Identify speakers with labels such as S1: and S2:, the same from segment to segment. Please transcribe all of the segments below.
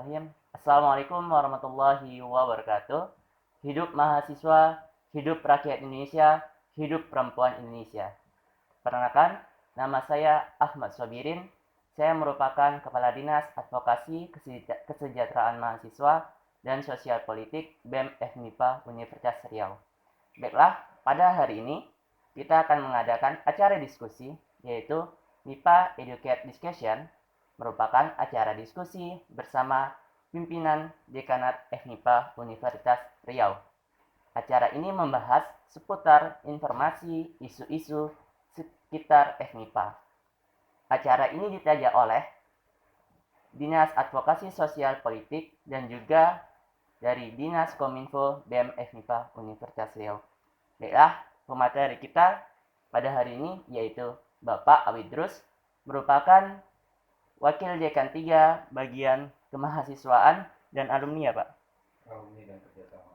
S1: Bismillahirrahmanirrahim. Assalamualaikum warahmatullahi wabarakatuh. Hidup mahasiswa, hidup rakyat Indonesia, hidup perempuan Indonesia. Perkenalkan, nama saya Ahmad Sobirin. Saya merupakan Kepala Dinas Advokasi Kesejahteraan Mahasiswa dan Sosial Politik BEM FMIPA Universitas Riau. Baiklah, pada hari ini kita akan mengadakan acara diskusi, yaitu MIPA Educate Discussion, merupakan acara diskusi bersama pimpinan Dekanat FMIPA Universitas Riau. Acara ini membahas seputar informasi isu-isu sekitar FMIPA. Acara ini ditaja oleh Dinas Advokasi Sosial Politik dan juga dari Dinas Kominfo BEM FMIPA Universitas Riau. Baiklah, pemateri kita pada hari ini yaitu Bapak Awidrus, merupakan Wakil Dekan 3 bagian kemahasiswaan dan alumni ya Pak?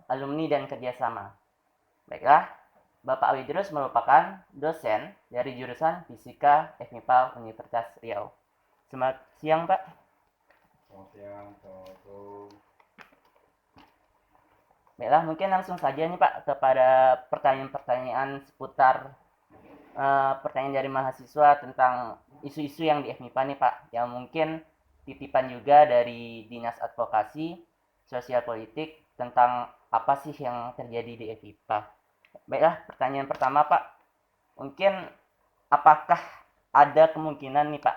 S1: Alumni dan kerjasama. Baiklah, Bapak Awidrus merupakan dosen dari jurusan Fisika FMIPA Universitas Riau. Selamat siang Pak.
S2: Selamat siang, Assalamualaikum.
S1: Baiklah, mungkin langsung saja nih Pak kepada pertanyaan-pertanyaan seputar pertanyaan dari mahasiswa tentang isu-isu yang di FMIPA nih Pak, yang mungkin titipan juga dari Dinas Advokasi Sosial Politik tentang apa sih yang terjadi di FMIPA. Baiklah, pertanyaan pertama Pak, mungkin apakah ada kemungkinan nih Pak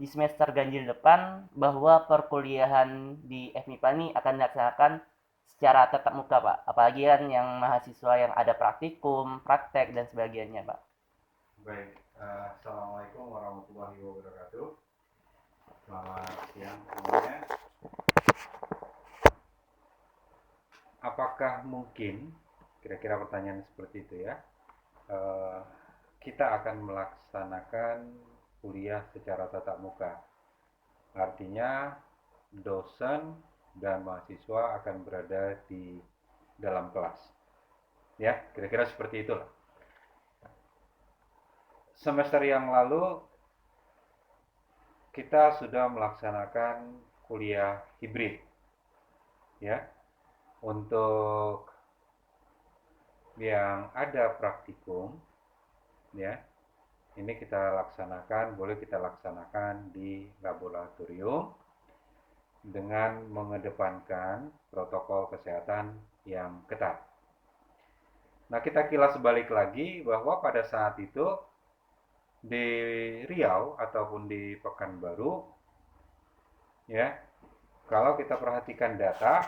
S1: di semester ganjil depan bahwa perkuliahan di FMIPA ini akan dilaksanakan secara tatap muka Pak, apalagi kan yang mahasiswa yang ada praktikum, praktek dan sebagainya Pak.
S2: Baik, Assalamualaikum warahmatullahi wabarakatuh. Selamat siang semuanya. Apakah mungkin, kira-kira pertanyaan seperti itu ya, kita akan melaksanakan kuliah secara tatap muka? Artinya dosen dan mahasiswa akan berada di dalam kelas. Ya, kira-kira seperti itulah. Semester yang lalu kita sudah melaksanakan kuliah hibrid, ya. Untuk yang ada praktikum, ya, ini boleh kita laksanakan di laboratorium dengan mengedepankan protokol kesehatan yang ketat. Nah, kita kilas balik lagi bahwa pada saat itu di Riau ataupun di Pekanbaru, ya, kalau kita perhatikan data,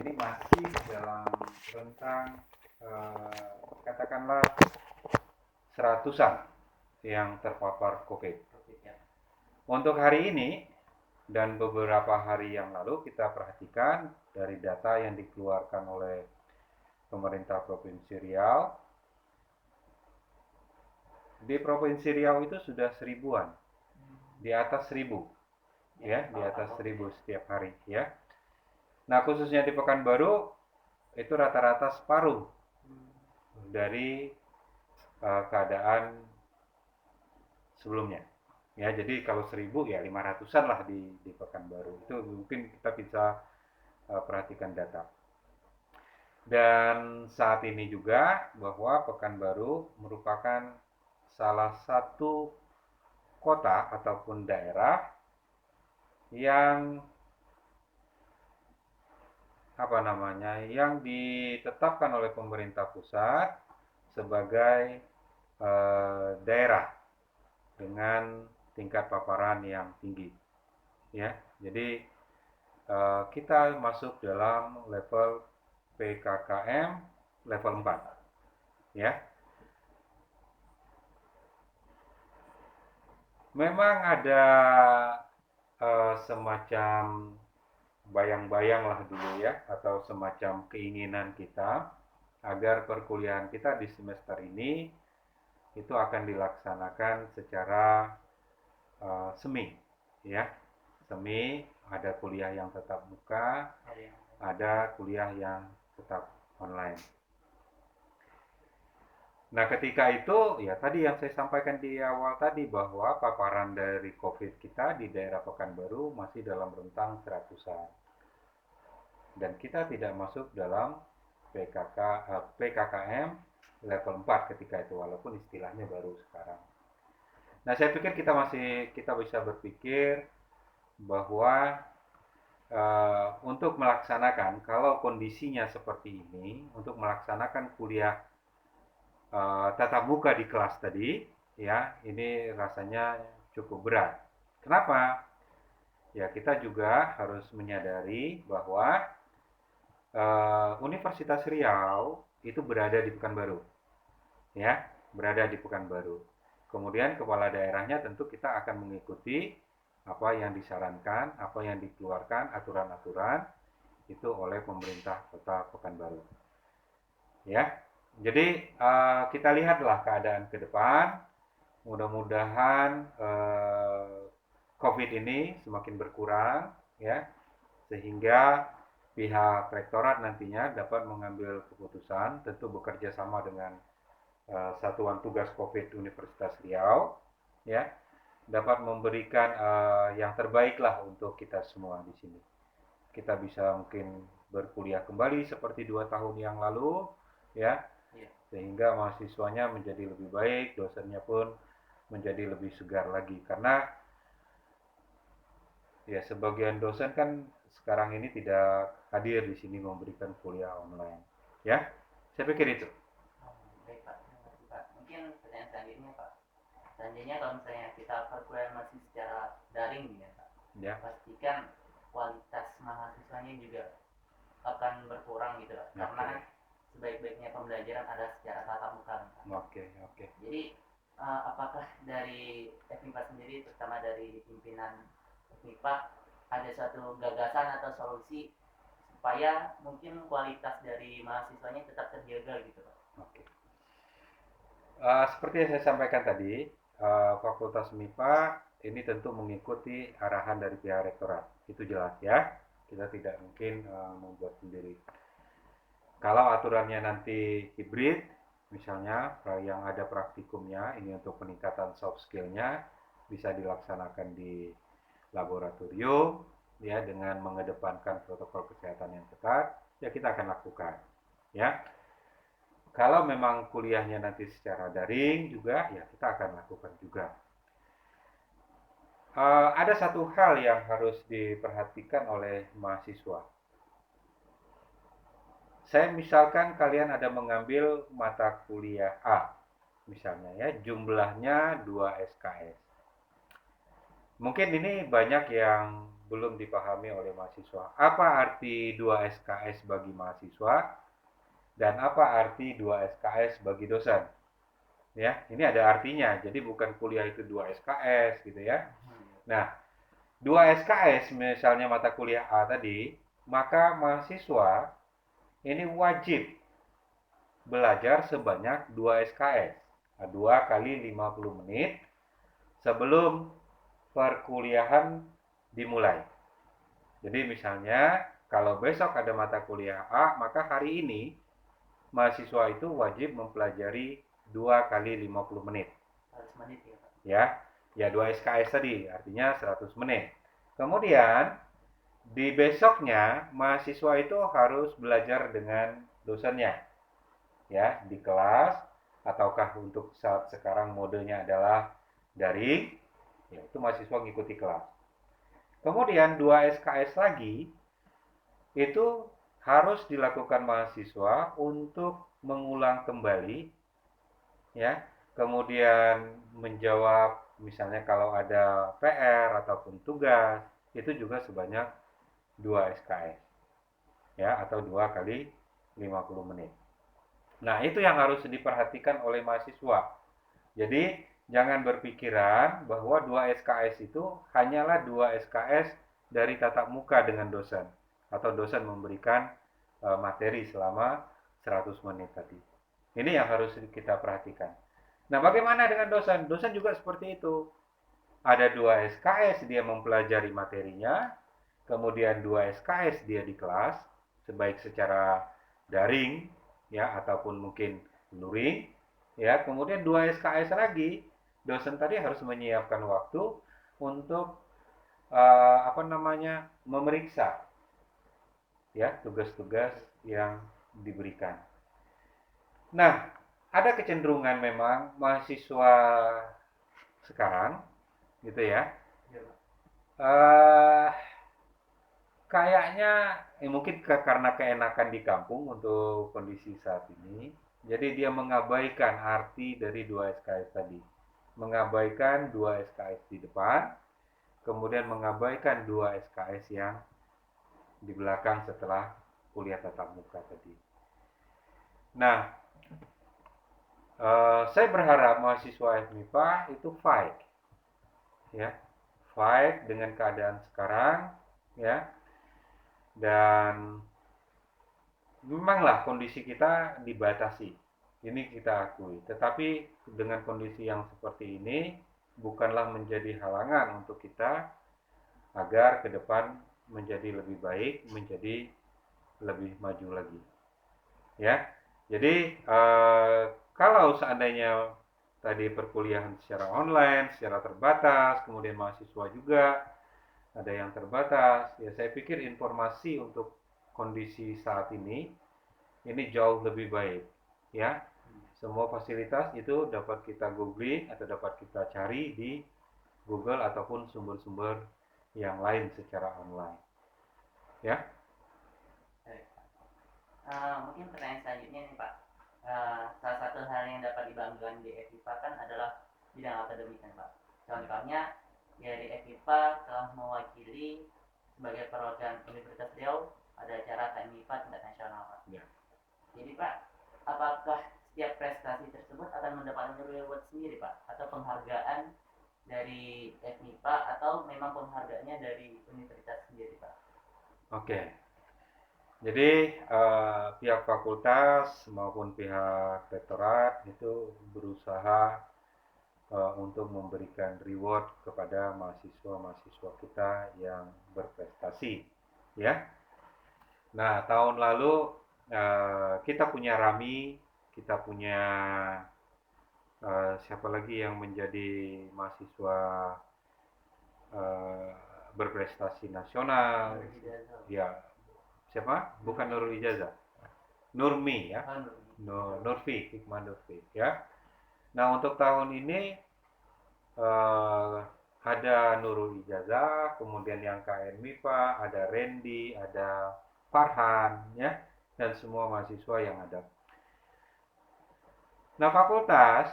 S2: ini masih dalam rentang katakanlah seratusan yang terpapar COVID. Untuk hari ini dan beberapa hari yang lalu kita perhatikan dari data yang dikeluarkan oleh pemerintah Provinsi Riau, di Provinsi Riau itu sudah 1000-an, di atas 1000, ya, di atas 1000 setiap hari, ya. Nah, khususnya di Pekanbaru itu rata-rata separuh dari keadaan sebelumnya, ya. Jadi kalau 1000 ya 500-an lah di Pekanbaru. Itu mungkin kita bisa perhatikan data. Dan saat ini juga bahwa Pekanbaru merupakan salah satu kota ataupun daerah yang yang ditetapkan oleh pemerintah pusat sebagai daerah dengan tingkat paparan yang tinggi, ya. Jadi kita masuk dalam level PKKM level 4, ya. Memang ada semacam bayang-bayang lah dulu ya, atau semacam keinginan kita agar perkuliahan kita di semester ini itu akan dilaksanakan secara semi, ya. Semi, ada kuliah yang tetap muka, ada kuliah yang tetap online. Nah, ketika itu, ya tadi yang saya sampaikan di awal tadi, bahwa paparan dari COVID kita di daerah Pekanbaru masih dalam rentang seratusan. dan kita tidak masuk dalam PKKM level 4 ketika itu, walaupun istilahnya baru sekarang. Nah, saya pikir kita bisa berpikir bahwa untuk melaksanakan, kalau kondisinya seperti ini, untuk melaksanakan kuliah tatap muka di kelas tadi, ya, ini rasanya cukup berat. Kenapa? Ya, kita juga harus menyadari bahwa Universitas Riau itu berada di Pekanbaru, ya, berada di Pekanbaru. Kemudian kepala daerahnya tentu kita akan mengikuti apa yang disarankan, apa yang dikeluarkan aturan-aturan itu oleh pemerintah Kota Pekanbaru. Ya, jadi kita lihatlah keadaan ke depan. Mudah-mudahan COVID ini semakin berkurang, ya, sehingga pihak rektorat nantinya dapat mengambil keputusan, tentu bekerja sama dengan Satuan Tugas COVID Universitas Riau, ya, dapat memberikan yang terbaik lah untuk kita semua di sini. Kita bisa mungkin berkuliah kembali seperti 2 tahun yang lalu, ya, sehingga mahasiswanya menjadi lebih baik, dosennya pun menjadi lebih segar lagi, karena ya sebagian dosen kan sekarang ini tidak hadir di sini memberikan kuliah online, ya. Saya pikir itu.
S1: Baik Pak, terima kasih Pak. Mungkin pertanyaan selanjutnya Pak. Selanjutnya kalau misalnya kita perkuliahan masih secara daring ya Pak,
S2: Ya.
S1: pastikan kualitas mahasiswanya juga akan berkurang gitu Pak. Karena kan sebaik-baiknya pembelajaran ada secara tatap muka Pak.
S2: Oke.
S1: Jadi apakah dari FMIPA sendiri, terutama dari pimpinan FMIPA, ada suatu gagasan atau solusi supaya mungkin kualitas dari mahasiswanya tetap terjaga gitu Pak?
S2: Oke. Seperti yang saya sampaikan tadi, Fakultas MIPA ini tentu mengikuti arahan dari pihak rektorat. Itu jelas ya. Kita tidak mungkin membuat sendiri. Kalau aturannya nanti hibrid, misalnya yang ada praktikumnya, ini untuk peningkatan soft skill-nya, bisa dilaksanakan di laboratorium, ya, dengan mengedepankan protokol kesehatan yang ketat, ya kita akan lakukan, ya. Kalau memang kuliahnya nanti secara daring juga, ya kita akan lakukan juga. Ada satu hal yang harus diperhatikan oleh mahasiswa. Saya misalkan kalian ada mengambil mata kuliah A, misalnya ya, jumlahnya 2 SKS. Mungkin ini banyak yang belum dipahami oleh mahasiswa. Apa arti 2 SKS bagi mahasiswa? Dan apa arti 2 SKS bagi dosen? Ya, ini ada artinya. Jadi bukan kuliah itu 2 SKS gitu ya. Nah, 2 SKS misalnya mata kuliah A tadi, maka mahasiswa ini wajib belajar sebanyak 2 SKS. 2 kali 50 menit sebelum perkuliahan dimulai. Jadi misalnya kalau besok ada mata kuliah A, maka hari ini mahasiswa itu wajib mempelajari 2 kali 50 menit.
S1: 100 menit ya Pak?
S2: Ya 2 SKS tadi, artinya 100 menit. Kemudian, di besoknya, mahasiswa itu harus belajar dengan dosennya. Ya, di kelas, ataukah untuk saat sekarang modenya adalah daring, ya itu mahasiswa ngikuti kelas. Kemudian 2 SKS lagi, itu harus dilakukan mahasiswa untuk mengulang kembali, ya, kemudian menjawab misalnya kalau ada PR ataupun tugas, itu juga sebanyak 2 SKS, ya, atau 2 kali 50 menit. Nah, itu yang harus diperhatikan oleh mahasiswa. Jadi, jangan berpikiran bahwa 2 SKS itu hanyalah 2 SKS dari tatap muka dengan dosen, atau dosen memberikan materi selama 100 menit tadi. Ini yang harus kita perhatikan. Nah, bagaimana dengan dosen? Dosen juga seperti itu. Ada 2 SKS dia mempelajari materinya, kemudian 2 SKS dia di kelas, baik secara daring, ya, ataupun mungkin luring, ya. Kemudian 2 SKS lagi, dosen tadi harus menyiapkan waktu untuk memeriksa ya, tugas-tugas yang diberikan. Nah, ada kecenderungan memang mahasiswa sekarang, gitu ya, eh kayaknya mungkin karena keenakan di kampung untuk kondisi saat ini, jadi dia mengabaikan arti dari 2 SKS tadi. Mengabaikan 2 SKS di depan, kemudian mengabaikan 2 SKS yang di belakang setelah kuliah tatap muka tadi. Nah, saya berharap mahasiswa FMIPA itu fight, ya, fight dengan keadaan sekarang, ya, dan memanglah kondisi kita dibatasi, ini kita akui. Tetapi dengan kondisi yang seperti ini bukanlah menjadi halangan untuk kita agar ke depan menjadi lebih baik, menjadi lebih maju lagi. Ya, jadi kalau seandainya tadi perkuliahan secara online, secara terbatas, kemudian mahasiswa juga ada yang terbatas, ya saya pikir informasi untuk kondisi saat ini jauh lebih baik, ya. Semua fasilitas itu dapat kita googling atau dapat kita cari di Google ataupun sumber-sumber yang lain secara online, ya.
S1: Mungkin pertanyaan selanjutnya nih Pak. Salah satu hal yang dapat dibanggakan di FIPA kan adalah bidang akademik kan Pak. Contohnya dari FIPA telah mewakili sebagai perwakilan Universitas Riau ada acara KMIPA tingkat nasional Pak.
S2: Ya.
S1: Jadi Pak, apakah setiap prestasi tersebut akan mendapatkan reward sendiri Pak? Atau penghargaan dari FIPA atau memang penghargaannya dari universitas sendiri Pak?
S2: Oke. Jadi pihak fakultas maupun pihak rektorat itu berusaha untuk memberikan reward kepada mahasiswa-mahasiswa kita yang berprestasi, ya. Nah, tahun lalu kita punya Rami, kita punya siapa lagi yang menjadi mahasiswa eh, berprestasi nasional, ya, siapa? Bukan Nurul Ijazah, Nurmi, ya. Nurfi, Hikmah Nurfi, ya. Nah, untuk tahun ini ada Nurul Ijazah, kemudian yang KN MIPA, ada Randy, ada Farhan, ya, dan semua mahasiswa yang ada. Nah, fakultas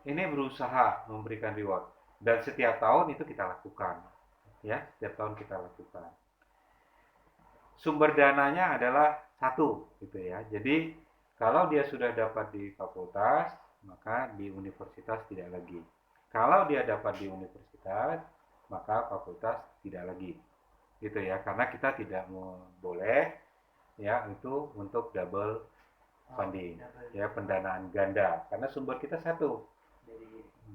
S2: ini berusaha memberikan reward, dan setiap tahun itu kita lakukan, ya, setiap tahun kita lakukan. Sumber dananya adalah satu, gitu ya. Jadi kalau dia sudah dapat di fakultas, maka di universitas tidak lagi. Kalau dia dapat di universitas, maka fakultas tidak lagi, gitu ya. Karena kita tidak boleh, ya, itu untuk double funding, ya, pendanaan ganda. Karena sumber kita satu.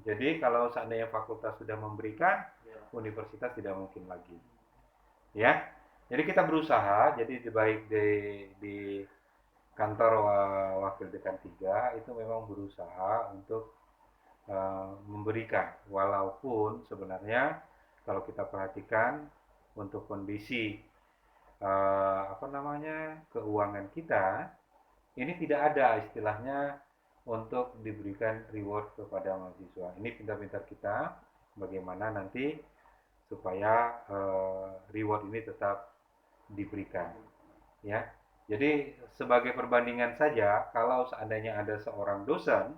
S2: Jadi kalau seandainya fakultas sudah memberikan, universitas tidak mungkin lagi, ya. Jadi kita berusaha, jadi baik di kantor wakil dekan 3 itu memang berusaha untuk memberikan, walaupun sebenarnya kalau kita perhatikan untuk kondisi keuangan kita ini tidak ada istilahnya untuk diberikan reward kepada mahasiswa. Ini pintar-pintar kita bagaimana nanti supaya reward ini tetap diberikan, ya. Jadi sebagai perbandingan saja, kalau seandainya ada seorang dosen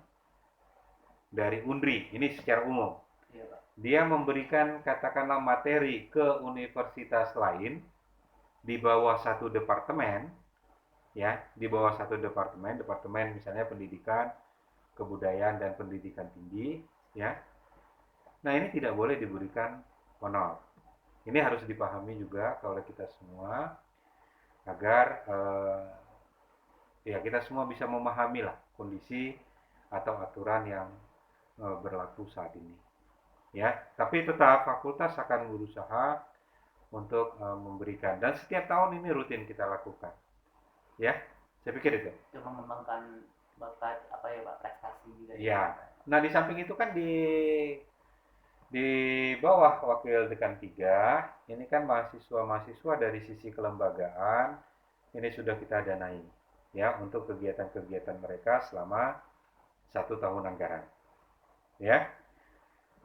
S2: dari UNRI, ini secara umum, dia memberikan katakanlah materi ke universitas lain di bawah satu departemen, ya, di bawah satu departemen misalnya pendidikan, kebudayaan dan pendidikan tinggi, ya. Nah, ini tidak boleh diberikan honor. Ini harus dipahami juga oleh kita semua agar ya kita semua bisa memahami lah kondisi atau aturan yang berlaku saat ini, ya. Tapi tetap fakultas akan berusaha untuk memberikan, dan setiap tahun ini rutin kita lakukan, ya. Saya pikir itu.
S1: Itu mengembangkan bakat apa ya Pak, prestasi juga.
S2: Ya. Nah, di samping itu kan di Di bawah wakil dekan 3, ini kan mahasiswa-mahasiswa dari sisi kelembagaan, ini sudah kita danai ya untuk kegiatan-kegiatan mereka selama 1 tahun anggaran. Ya.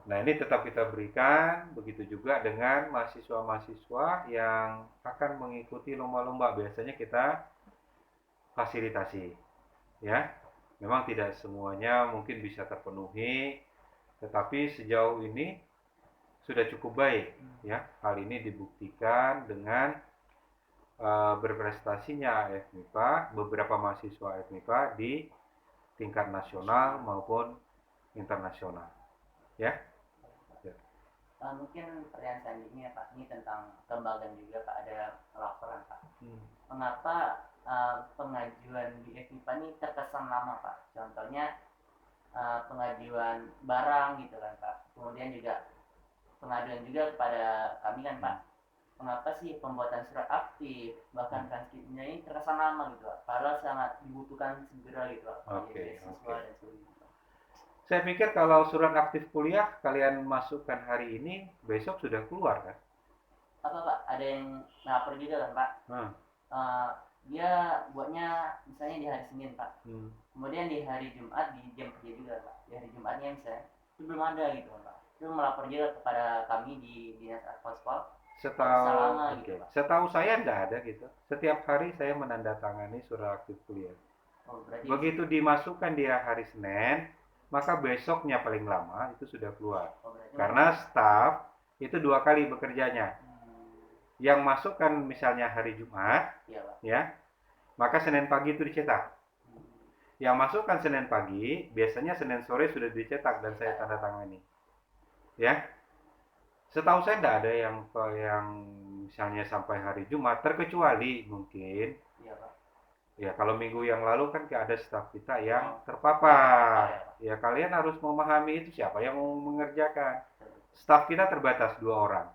S2: Nah, ini tetap kita berikan, begitu juga dengan mahasiswa-mahasiswa yang akan mengikuti lomba-lomba. Biasanya kita fasilitasi, ya. Memang tidak semuanya mungkin bisa terpenuhi, tetapi sejauh ini sudah cukup baik, ya. Hal ini dibuktikan dengan berprestasinya FMIPA, beberapa mahasiswa FMIPA di tingkat nasional maupun internasional, ya.
S1: Mungkin pertanyaan selanjutnya Pak, ini tentang kelembagaan juga Pak, ada laporan Pak. Mengapa pengajuan di FMIPA ini terkesan lama Pak? Contohnya pengajuan barang gitu kan Pak. Kemudian juga pengaduan juga kepada kami kan Pak. Mengapa sih pembuatan surat aktif bahkan transkripnya ini terkesan lama gitu Pak? Padahal sangat dibutuhkan segera gitu Pak.
S2: Oke.
S1: Dan sebagainya.
S2: Saya pikir kalau surat aktif kuliah kalian masukkan hari ini, besok sudah keluar kan?
S1: Apa Pak? Ada yang lapor juga kan Pak? Dia buatnya misalnya di hari Senin Pak. Kemudian di hari Jumat di jam kerja juga Pak. Di hari Jumatnya misalnya itu belum ada gitu Pak. Itu melapor juga kepada kami di Dinas Advospol.
S2: Setahu saya tidak ada gitu. Setiap hari saya menandatangani surat aktif kuliah. Begitu dimasukkan dia hari Senin, maka besoknya paling lama itu sudah keluar. Karena staf itu 2 kali bekerjanya. Yang masukkan misalnya hari Jumat, ya, maka Senin pagi itu dicetak. Yang masukkan Senin pagi, biasanya Senin sore sudah dicetak dan saya tanda tangani. Ya, setahu saya tidak ada yang misalnya sampai hari Jumat, terkecuali mungkin. Ya, kalau minggu yang lalu kan ada staf kita yang terpapar. Ya, kalian harus memahami itu siapa yang mau mengerjakan. Staf kita terbatas 2 orang.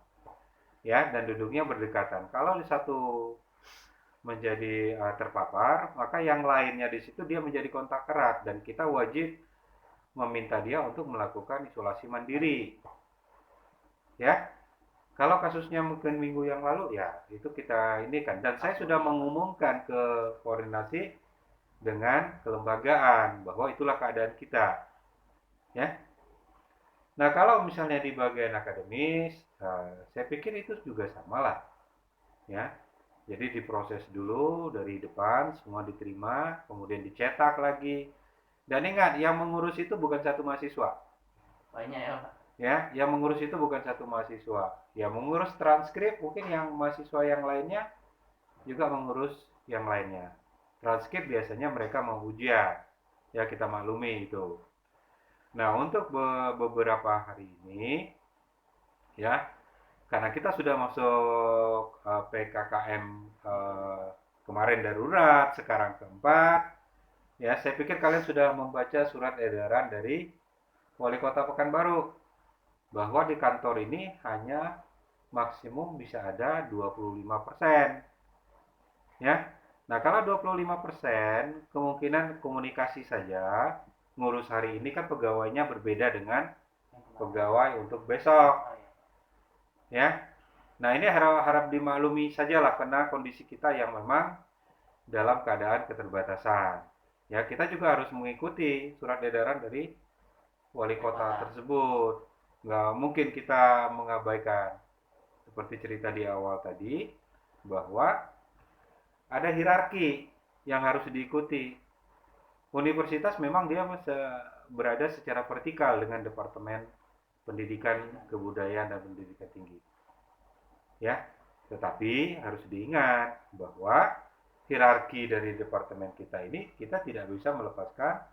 S2: Ya, dan duduknya berdekatan. Kalau di satu menjadi terpapar, maka yang lainnya di situ dia menjadi kontak erat dan kita wajib meminta dia untuk melakukan isolasi mandiri. Ya. Kalau kasusnya mungkin minggu yang lalu, ya itu kita ini kan. Dan saya sudah mengumumkan ke koordinasi dengan kelembagaan bahwa itulah keadaan kita. Ya. Nah, kalau misalnya di bagian akademis, saya pikir itu juga sama lah. Ya. Jadi diproses dulu dari depan, semua diterima, kemudian dicetak lagi. Dan ingat, yang mengurus itu bukan satu mahasiswa.
S1: Banyak ya Pak.
S2: Ya, yang mengurus itu bukan satu mahasiswa. Ya, mengurus transkrip mungkin yang mahasiswa yang lainnya juga mengurus yang lainnya. Transkrip biasanya mereka mau ujian. Ya, kita maklumi itu. Nah, untuk beberapa hari ini, ya, karena kita sudah masuk PKKM kemarin darurat, sekarang keempat, ya, saya pikir kalian sudah membaca surat edaran dari Wali Kota Pekanbaru bahwa di kantor ini hanya maksimum bisa ada 25%. Ya. Nah, kalau 25% kemungkinan komunikasi saja. Ngurus hari ini kan pegawainya berbeda dengan pegawai untuk besok. Ya. Nah, ini harap dimaklumi sajalah karena kondisi kita yang memang dalam keadaan keterbatasan. Ya, kita juga harus mengikuti surat edaran dari wali kota tersebut. Nggak mungkin kita mengabaikan seperti cerita di awal tadi bahwa ada hierarki yang harus diikuti. Universitas memang dia berada secara vertikal dengan Departemen Pendidikan Kebudayaan dan Pendidikan Tinggi. Ya, tetapi harus diingat bahwa hierarki dari departemen kita ini kita tidak bisa melepaskan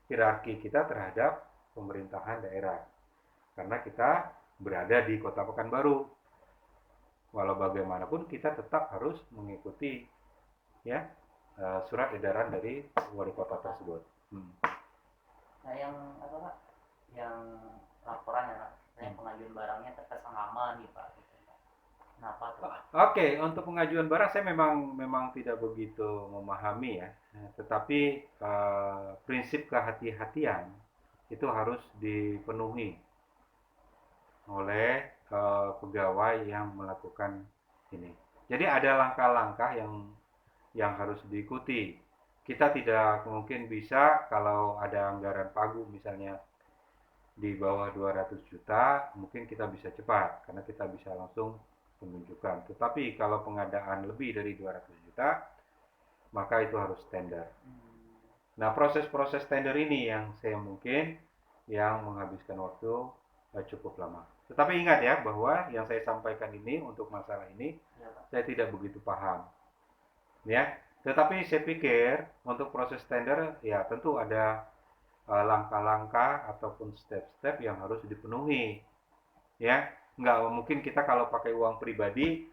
S2: hierarki kita terhadap pemerintahan daerah. Karena kita berada di Kota Pekanbaru. Walau bagaimanapun kita tetap harus mengikuti ya surat edaran dari wali kota tersebut.
S1: Nah, yang apa Pak? Yang laporan ya Pak, yang pengajuan barangnya terkesan lama nih Pak. Kenapa tuh?
S2: Oke, untuk pengajuan barang saya memang tidak begitu memahami ya. Tetapi prinsip kehati-hatian itu harus dipenuhi. oleh pegawai yang melakukan ini. Jadi ada langkah-langkah yang harus diikuti. Kita tidak mungkin bisa kalau ada anggaran pagu misalnya di bawah 200 juta, mungkin kita bisa cepat karena kita bisa langsung menunjukkan. Tetapi kalau pengadaan lebih dari 200 juta, maka itu harus tender. Nah, proses-proses tender ini yang saya mungkin yang menghabiskan waktu cukup lama. Tetapi ingat ya bahwa yang saya sampaikan ini untuk masalah ini saya tidak begitu paham. Ya, tetapi saya pikir untuk proses tender ya tentu ada langkah-langkah ataupun step-step yang harus dipenuhi. Ya, nggak mungkin kita kalau pakai uang pribadi,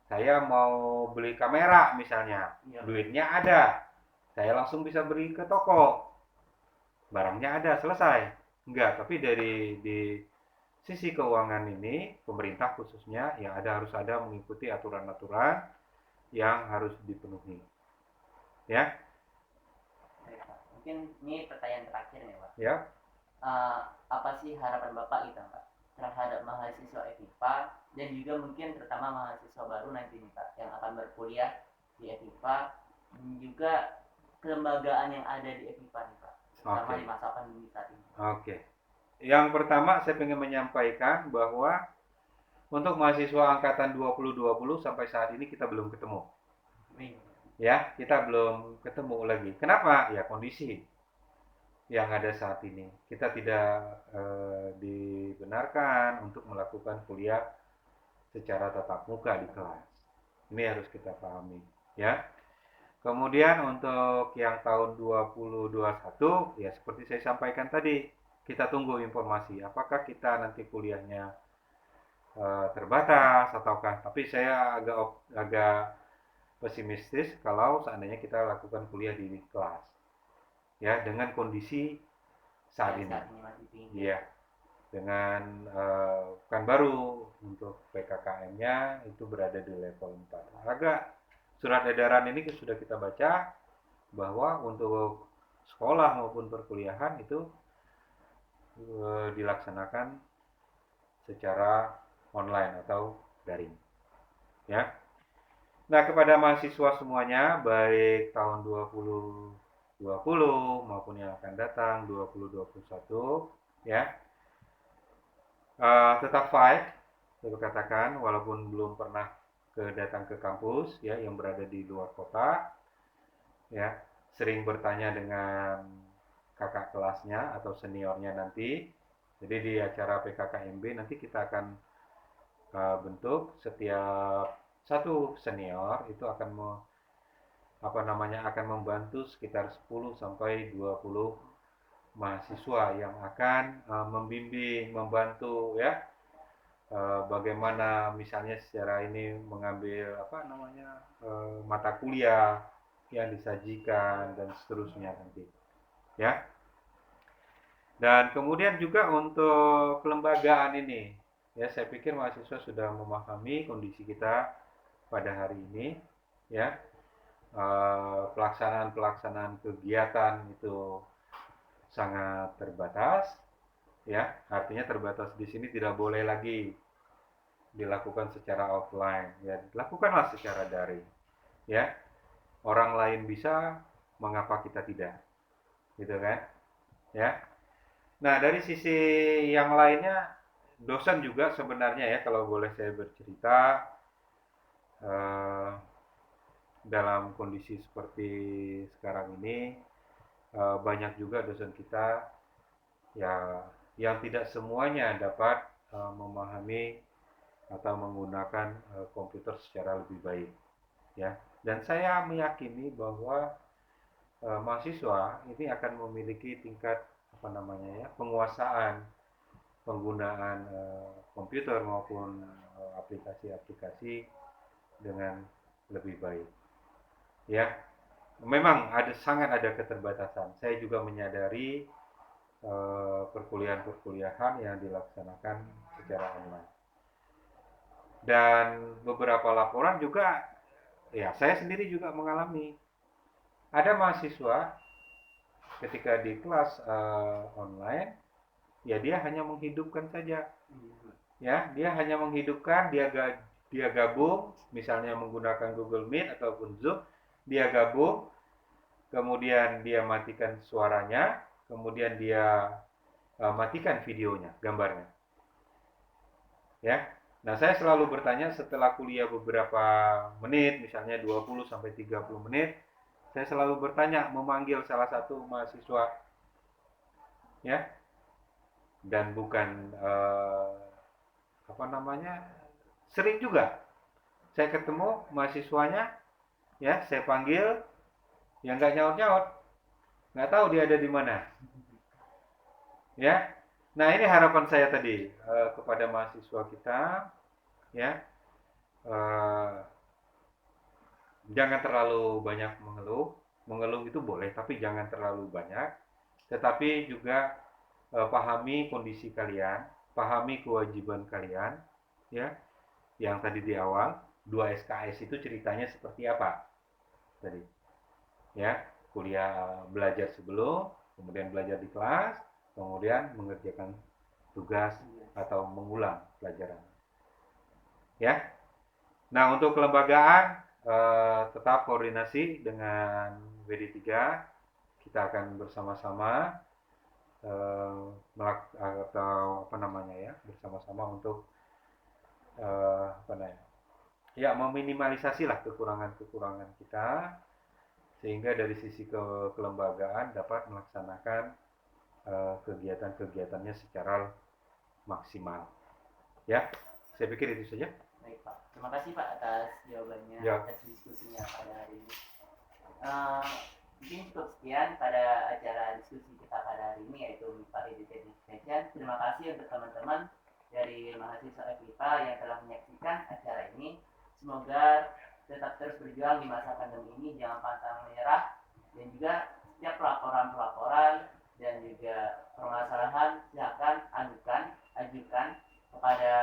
S2: saya mau beli kamera misalnya, duitnya ada, saya langsung bisa beli ke toko, barangnya ada, selesai. Enggak, tapi di sisi keuangan ini, pemerintah khususnya, ya harus ada mengikuti aturan-aturan yang harus dipenuhi. Ya.
S1: Mungkin ini pertanyaan terakhir nih Pak.
S2: Ya.
S1: Apa sih harapan Bapak gitu Pak terhadap mahasiswa FIPA dan juga mungkin terutama mahasiswa baru nanti nih Pak yang akan berkuliah di FIPA dan juga kelembagaan yang ada di FIPA nih Pak terutama di masa pandemi saat ini.
S2: Oke. Yang pertama saya ingin menyampaikan bahwa untuk mahasiswa angkatan 2020 sampai saat ini kita belum ketemu. Ya, kita belum ketemu lagi. Kenapa? Ya kondisi yang ada saat ini. Kita tidak dibenarkan untuk melakukan kuliah secara tatap muka di kelas. Ini harus kita pahami, ya. Kemudian untuk yang tahun 2021, ya seperti saya sampaikan tadi, kita tunggu informasi apakah kita nanti kuliahnya terbatas ataukah, tapi saya agak pesimistis kalau seandainya kita lakukan kuliah di kelas. Ya, dengan kondisi saat ini. Iya. Dengan kan baru untuk PKKM-nya itu berada di level 4. Agak surat edaran ini sudah kita baca bahwa untuk sekolah maupun perkuliahan itu dilaksanakan secara online atau daring. Ya. Nah, kepada mahasiswa semuanya baik tahun 2020 maupun yang akan datang 2021 ya. Tetap fight, saya katakan walaupun belum pernah datang ke kampus ya yang berada di luar kota ya, sering bertanya dengan kakak kelasnya atau seniornya nanti. Jadi di acara PKKMB nanti kita akan bentuk setiap satu senior itu akan akan membantu sekitar 10 sampai 20 mahasiswa yang akan membimbing, membantu ya bagaimana misalnya secara ini mengambil mata kuliah yang disajikan dan seterusnya nanti ya. Dan kemudian juga untuk kelembagaan ini ya, saya pikir mahasiswa sudah memahami kondisi kita pada hari ini ya. Pelaksanaan kegiatan itu sangat terbatas ya, artinya terbatas di sini tidak boleh lagi dilakukan secara offline ya, dilakukanlah secara daring ya. Orang lain bisa, mengapa kita tidak, gitu kan ya. Nah, dari sisi yang lainnya dosen juga sebenarnya ya, kalau boleh saya bercerita dalam kondisi seperti sekarang ini banyak juga dosen kita ya yang tidak semuanya dapat memahami atau menggunakan komputer secara lebih baik ya. Dan saya meyakini bahwa mahasiswa ini akan memiliki tingkat penguasaan penggunaan komputer maupun aplikasi-aplikasi dengan lebih baik ya. Memang sangat ada keterbatasan. Saya juga menyadari perkuliahan yang dilaksanakan secara online. Dan beberapa laporan juga, ya saya sendiri juga mengalami. Ada mahasiswa ketika di kelas online, ya dia hanya menghidupkan saja. Ya, dia hanya menghidupkan, dia gabung, misalnya menggunakan Google Meet ataupun Zoom, dia gabung, kemudian dia matikan suaranya, kemudian dia matikan videonya, gambarnya. Ya. Nah, saya selalu bertanya setelah kuliah beberapa menit, misalnya 20 sampai 30 menit, saya selalu bertanya, memanggil salah satu mahasiswa, ya, dan bukan apa namanya, sering juga saya ketemu mahasiswanya, ya, saya panggil, yang nggak nyaut-nyaut, nggak tahu dia ada di mana, ya. Nah, ini harapan saya tadi kepada mahasiswa kita, ya, eh, jangan terlalu banyak mengeluh. Mengeluh itu boleh, tapi jangan terlalu banyak. Tetapi juga pahami kondisi kalian, pahami kewajiban kalian, ya. Yang tadi di awal, 2 SKS itu ceritanya seperti apa tadi, ya. Kuliah belajar sebelum, kemudian belajar di kelas, kemudian mengerjakan tugas atau mengulang pelajaran, ya. Nah, untuk kelembagaan tetap koordinasi dengan WD3, kita akan bersama-sama atau apa namanya ya, bersama-sama untuk apa namanya, ya, meminimalisasi lah kekurangan-kekurangan kita, sehingga dari sisi kelembagaan dapat melaksanakan kegiatan-kegiatannya secara maksimal. Ya, saya pikir itu saja.
S1: Baik Pak, terima kasih Pak atas jawabannya,
S2: Ya.
S1: atas diskusinya pada hari ini. Mungkin cukup sekian pada acara diskusi kita pada hari ini, yaitu MIPA Education Extension. Terima kasih untuk teman-teman dari mahasiswa FIPA yang telah menyaksikan acara ini. Semoga tetap terus berjuang di masa pandemi ini, jangan pantang menyerah, dan juga setiap pelaporan-pelaporan dan juga permasalahan silakan ajukan kepada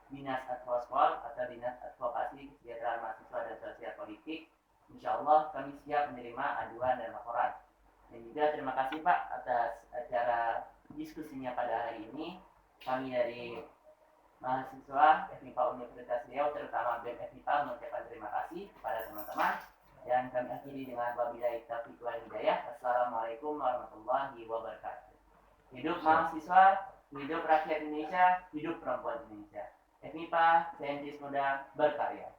S1: Dinas Advospol atau Dinas Advokasi Kesejahteraan Mahasiswa dan Sosial Politik. Insya Allah kami siap menerima aduan dan laporan. Dan juga terima kasih Pak atas acara diskusinya pada hari ini. Kami dari mahasiswa FIPA Universitas Riau, terutama BEM FIPA, mengucapkan terima kasih kepada teman-teman. Dan kami akhiri dengan wabillahi taufiq wal hidayah. Assalamualaikum warahmatullahi wabarakatuh. Hidup mahasiswa, hidup rakyat Indonesia, hidup perempuan Indonesia. FIPA, saintis muda berkarya.